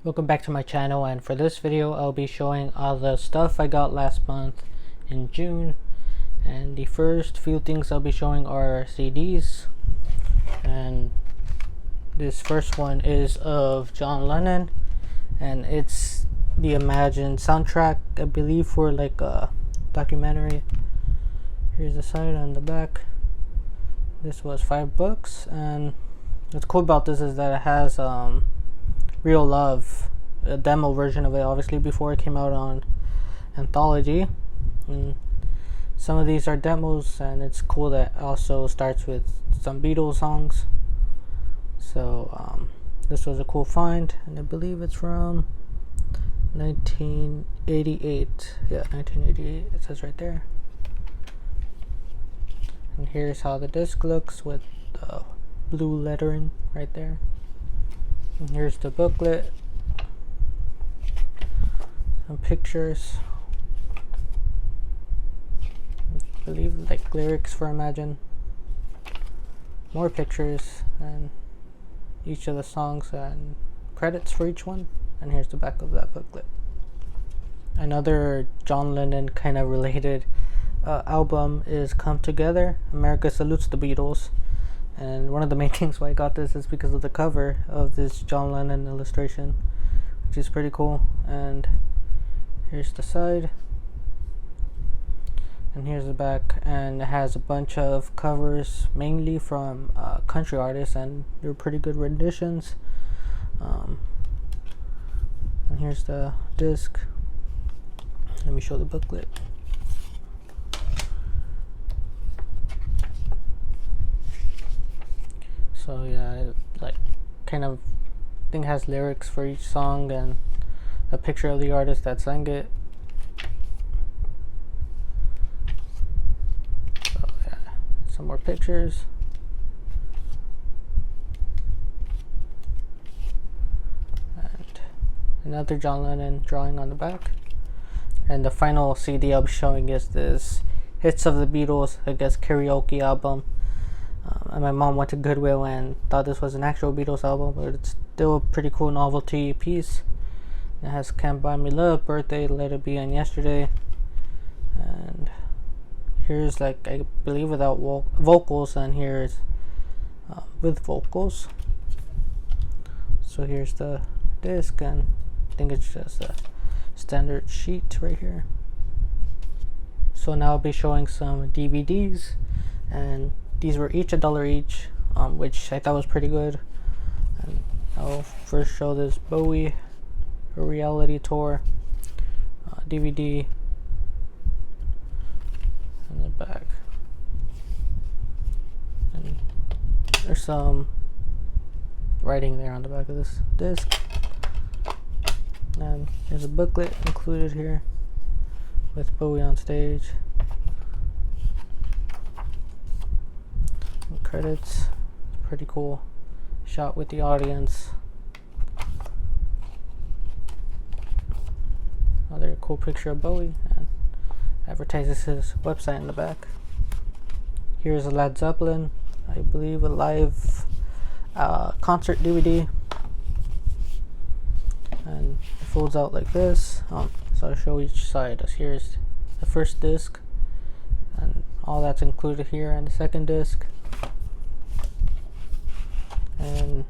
Welcome back to my channel, and for this video I'll be showing all the stuff I got last month in June. And the first few things I'll be showing are CDs, and this first one is of John Lennon, and it's the Imagine soundtrack, I believe, for like a documentary. Here's the side and the back. This was $5, and what's cool about this is that it has Real Love, a demo version of it, obviously, before it came out on Anthology. And some of these are demos, and it's cool that it also starts with some Beatles songs. So this was a cool find, and I believe it's from 1988. Yeah, 1988, it says right there. And here's how the disc looks with the blue lettering right there. And here's the booklet, some pictures, I believe like lyrics for Imagine, more pictures, and each of the songs and credits for each one. And here's the back of that booklet. Another John Lennon kind of related album is Come Together, America Salutes the Beatles. And one of the main things why I got this is because of the cover of this John Lennon illustration, which is pretty cool. And here's the side, and here's the back, and it has a bunch of covers, mainly from country artists, and they're pretty good renditions. And here's the disc. Let me show the booklet. So yeah, it, like, kind of thing has lyrics for each song and a picture of the artist that sang it. So yeah, some more pictures. And another John Lennon drawing on the back. And the final CD I'll be showing is this Hits of the Beatles, I guess, karaoke album. And my mom went to Goodwill and thought this was an actual Beatles album, but it's still a pretty cool novelty piece. It has Can't Buy Me Love, Birthday, Let It Be, and Yesterday. And here's, like, I believe without vocals, and here's with vocals. So here's the disc, and I think it's just a standard sheet right here. So now I'll be showing some DVDs, and these were each $1 each, which I thought was pretty good. And I'll first show this Bowie Reality Tour DVD in the back. And there's some writing there on the back of this disc. And there's a booklet included here with Bowie on stage. Credits, pretty cool shot with the audience. Another cool picture of Bowie, and advertises his website in the back. Here's a Led Zeppelin, I believe, a live concert DVD, and it folds out like this. So I'll show each side. Here's the first disc, and all that's included here, and the second disc. And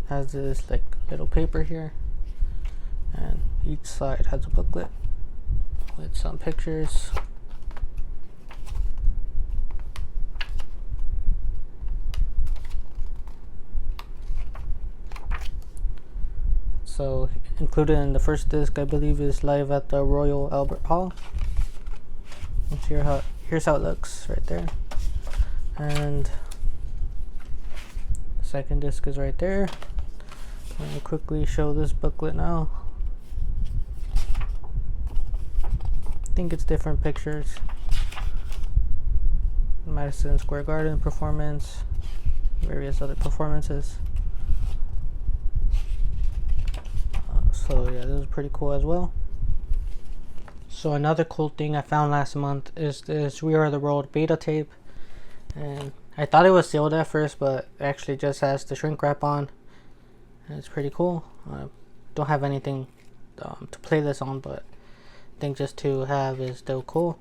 has this like little paper here, and each side has a booklet with some pictures. So included in the first disc, I believe, is Live at the Royal Albert Hall. Let's here's how it looks right there. And second disc is right there. I'm going to quickly show this booklet now. I think it's different pictures. Madison Square Garden performance, various other performances. So yeah, this is pretty cool as well. So another cool thing I found last month is this We Are the World beta tape, and I thought it was sealed at first, but it actually just has the shrink wrap on, and it's pretty cool. don't have anything to play this on, but I think just to have is still cool.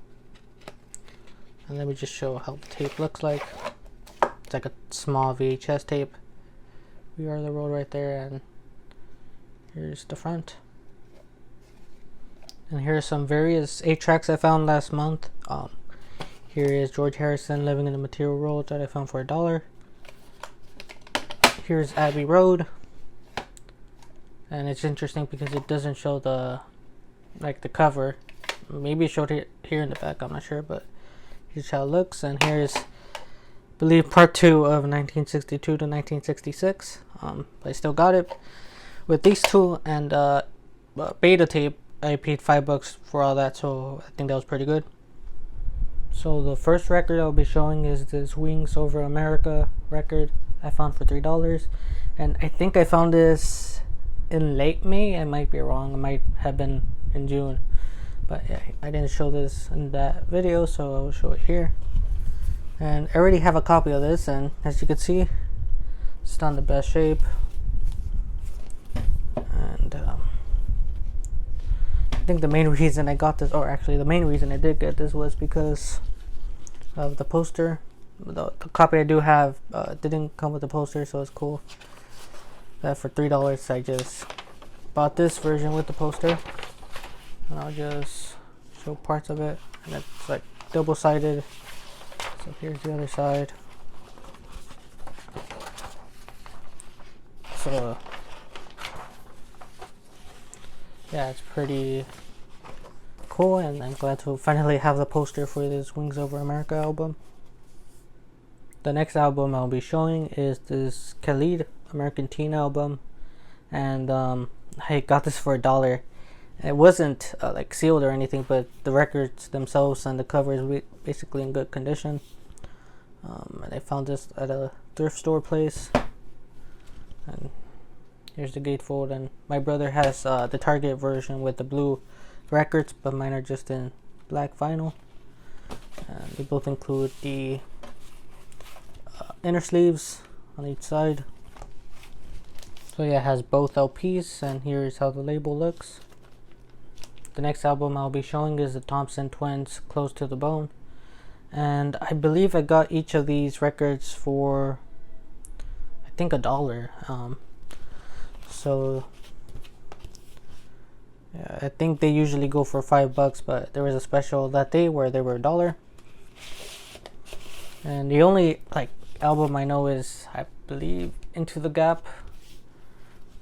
And let me just show how the tape looks like. It's like a small VHS tape. We Are the World right there, and here's the front. And here's some various 8 tracks I found last month. Here is George Harrison, Living in the Material World, that I found for $1. Here's Abbey Road, and it's interesting because it doesn't show the cover. Maybe it showed it here in the back, I'm not sure, but here's how it looks. And here's, I believe, part 2 of 1962 to 1966. I still got it with these two, and beta tape. I paid $5 for all that, so I think that was pretty good. So the first record I'll be showing is this Wings Over America record I found for $3, and I think I found this in late May. I might be wrong, it might have been in June, but yeah, I didn't show this in that video, so I'll show it here. And I already have a copy of this, and as you can see, it's not in the best shape. And I think the main reason I got this, or actually the main reason I did get this, was because of the poster. The copy I do have didn't come with the poster, so it's cool that for $3 I just bought this version with the poster. And I'll just show parts of it, and it's like double-sided. So here's the other side. So yeah, it's pretty cool, and I'm glad to finally have the poster for this Wings Over America album. The next album I'll be showing is this Khalid American Teen album, and I got this for $1. It wasn't like sealed or anything, but the records themselves and the cover is basically in good condition. And I found this at a thrift store place, and here's the gatefold. And my brother has the Target version with the blue records, but mine are just in black vinyl. And they both include the inner sleeves on each side. So yeah, it has both LPs, and here's how the label looks. The next album I'll be showing is the Thompson Twins, Close to the Bone, and I believe I got each of these records for I think $1. So yeah, I think they usually go for $5, but there was a special that day where they were $1. And the only album I know is, I believe, Into the Gap,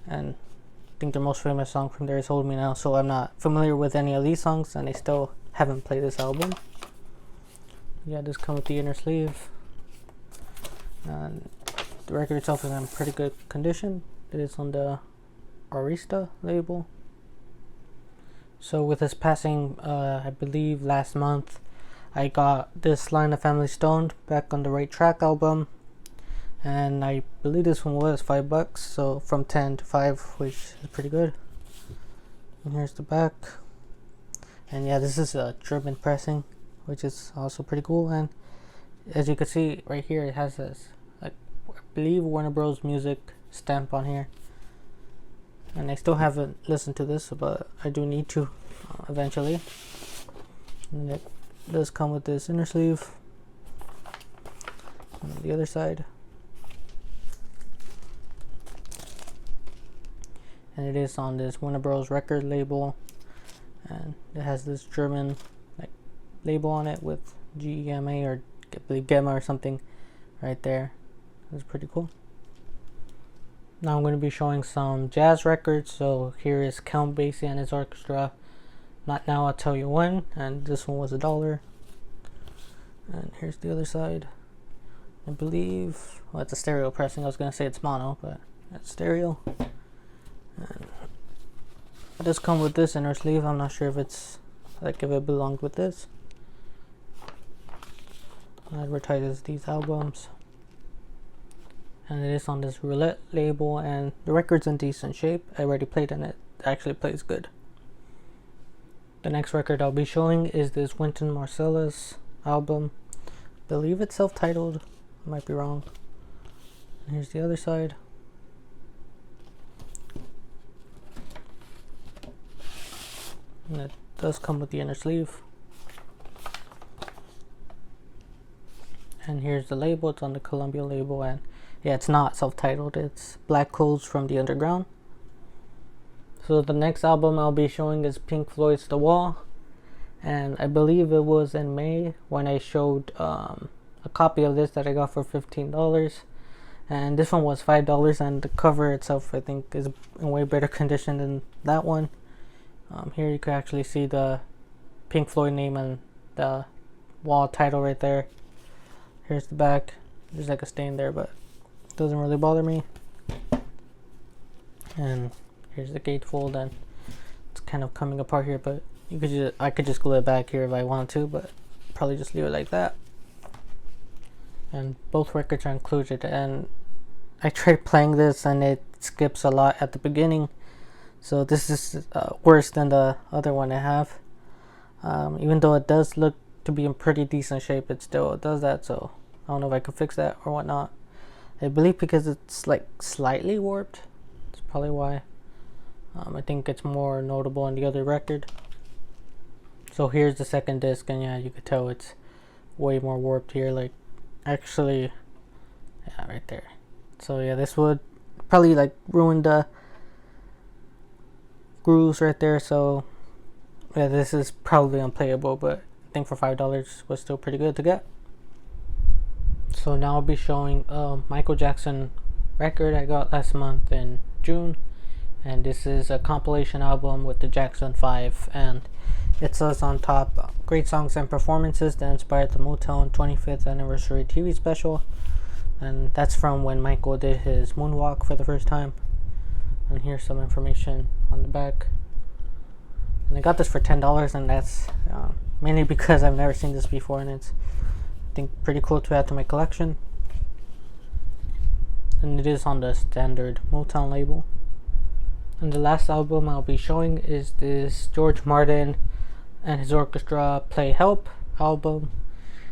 and I think their most famous song from there is Hold Me Now. So I'm not familiar with any of these songs, and I still haven't played this album. Yeah, this comes with the inner sleeve, and the record itself is in pretty good condition. It is on the Arista label. So with his passing, I believe last month, I got this Sly and the Family Stone, Back on the Right Track album, and I believe this one was $5, so from 10 to 5, which is pretty good. And here's the back, and yeah, this is a German pressing, which is also pretty cool. And as you can see right here, it has this, I believe, Warner Bros. Music stamp on here. And I still haven't listened to this, but I do need to eventually. And it does come with this inner sleeve on the other side, and it is on this Warner Bros. Record label, and it has this German label on it with GEMA, or I believe GEMA or something right there. That's pretty cool. Now I'm going to be showing some jazz records. So here is Count Basie and his orchestra, Not Now, I'll Tell You When, and this one was $1. And here's the other side. I believe, well, it's a stereo pressing. I was going to say it's mono, but it's stereo. And it does come with this inner sleeve. I'm not sure if it's if it belonged with this. It advertises these albums, and it is on this Roulette label, and the record's in decent shape. I already played in it. It actually plays good. The next record I'll be showing is this Wynton Marsalis album. I believe it's self-titled. I might be wrong. And here's the other side. And it does come with the inner sleeve. And here's the label. It's on the Columbia label, and yeah, it's not self-titled. It's Black Codes from the Underground. So the next album I'll be showing is Pink Floyd's The Wall, and I believe it was in May when I showed a copy of this that I got for $15, and this one was $5, and the cover itself I think is in way better condition than that one. Here you can actually see the Pink Floyd name and the Wall title right there. Here's the back. There's like a stain there, but it doesn't really bother me. And here's the gatefold, and it's kind of coming apart here, but I could just glue it back here if I want to, but probably just leave it like that. And both records are included, and I tried playing this and it skips a lot at the beginning, so this is worse than the other one I have. Even though it does look to be in pretty decent shape, it still does that, so I don't know if I can fix that or whatnot. I believe because it's like slightly warped, that's probably why. I think it's more notable on the other record. So here's the second disc, and yeah, you could tell it's way more warped here, like actually, yeah, right there. So yeah, this would probably like ruin the grooves right there, so yeah, this is probably unplayable, but I think for $5 was still pretty good to get. So now I'll be showing a Michael Jackson record I got last month in June, and this is a compilation album with the Jackson 5, and it says on top, great songs and performances that inspired the Motown 25th anniversary TV special, and that's from when Michael did his moonwalk for the first time. And here's some information on the back, and I got this for $10, and that's mainly because I've never seen this before, and it's, I think, pretty cool to add to my collection. And it is on the standard Motown label. And the last album I'll be showing is this George Martin and his orchestra Play Help album.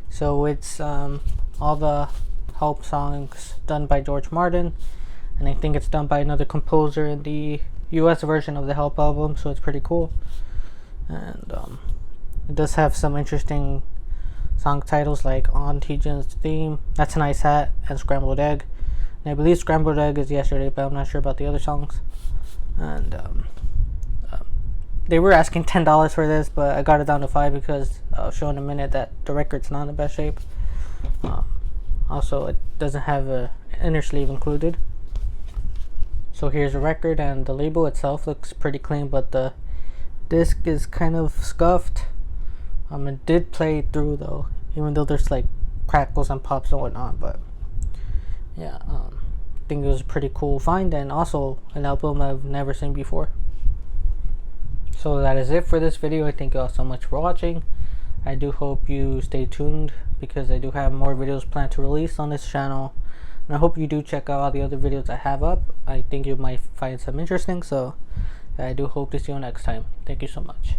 So it's all the Help songs done by George Martin, and I think it's done by another composer in the US version of the Help album, so it's pretty cool. And it does have some interesting song titles like On T-Jun's Theme, That's a Nice Hat, and Scrambled Egg. And I believe Scrambled Egg is Yesterday, but I'm not sure about the other songs. And they were asking $10 for this, but I got it down to $5 because I'll show in a minute that the record's not in the best shape. Also, it doesn't have an inner sleeve included. So here's the record, and the label itself looks pretty clean, but the disc is kind of scuffed. It did play through though, even though there's like crackles and pops and whatnot, but yeah, I think it was a pretty cool find, and also an album I've never seen before. So that is it for this video. I thank you all so much for watching. I do hope you stay tuned, because I do have more videos planned to release on this channel, and I hope you do check out all the other videos I have up. I think you might find some interesting, so I do hope to see you next time. Thank you so much.